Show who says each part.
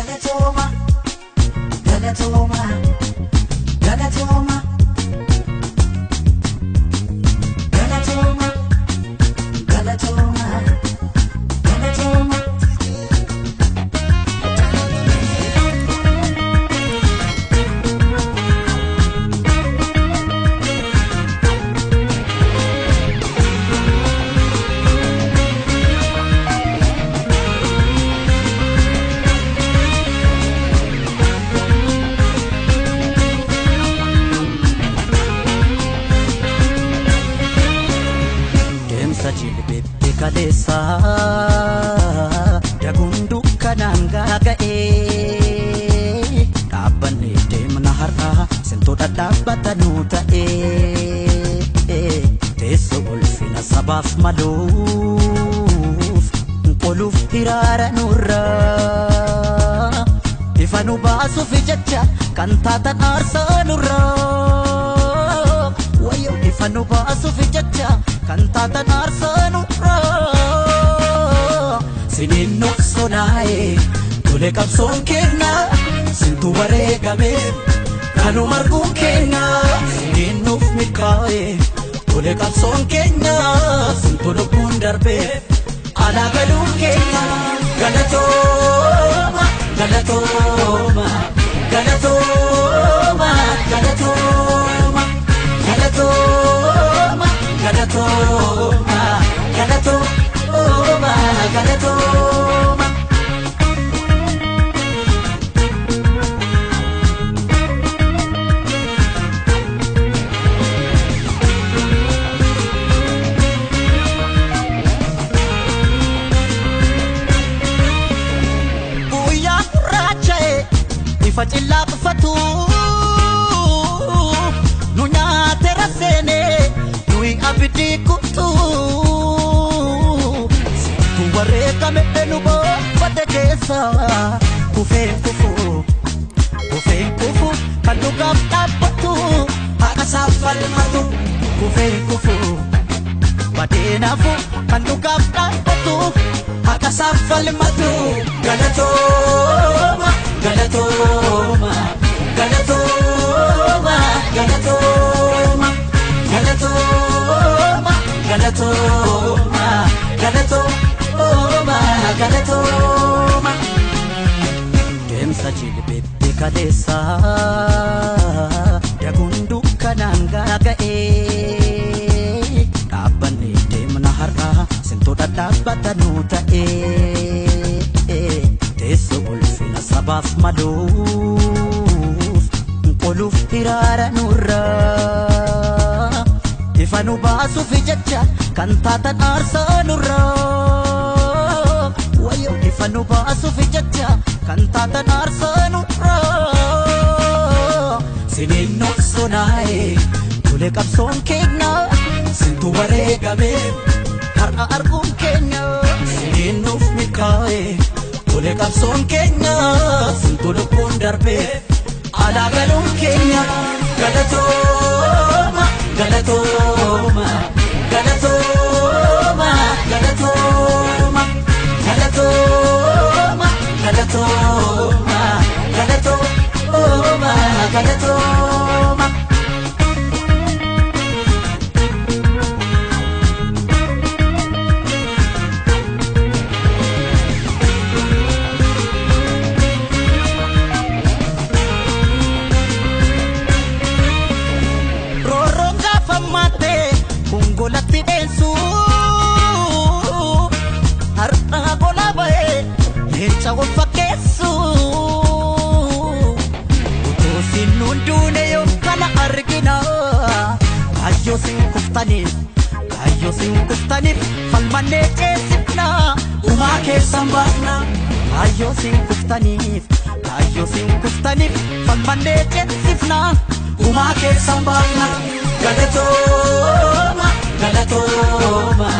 Speaker 1: Galatoma, Galatoma, Galatoma, Galatoma, Galatoma, Galatoma. Jilbete kalesa dagundu kananga gae kabane demna harra sento dadabata nuta teso ulfina sabaf maluf quluf hirara nurra ifanu basu fi jacha kantata arsa nurra wayo ifanu basu fi jacha kantata narsanu sinin noksonae tole kapson kenna sintu baregame kanu margun kenna sinin nuf mikae tole kapson kenna sintu lukun darbe ala galun kenna galatoma galatoma galatoma galatoma galatoma Galatoma, Galatoma, Galatoma. Buya rachae, ifachilla fatu, nunya terasene. Abdi kutu Tuwareka me enubo Patekesa Kufe kufu Kanugap tapatu Hakasafal matu Kufe kufu Padenafu Kanugap tapatu Hakasafal matu Galatoma Galatoma Galatoma Galatoma Galatoma, Galatoma, Galatoma, Galatoma. Demsa jilbete kalesa dagundu kananga gae kabane demna harra sento dadabata nuta teso ulfina sabaf maluf quluf hirara nurra ifanu basu fi jacha kantata arsa nurra wayo ifanu basu fi jacha kantata arsa nurra sinin noksonae tole kapson kenna sintu baregame har'a argun kenna sinin nuf mikae tole kapson kenna sintu lukun darbe ala galun kenna galatoma Galatoma, Galatoma, Galatoma, Galatoma, Galatoma, Galatoma, Galatoma. Lati densu harta gola bae hencha wo fakesu uto sinundune yo kala argina ayo sin kuftani falmane kesipna uma ke sambana ayo sin kuftani falmane kesipna uma ke sambana Galatoma, Galatoma,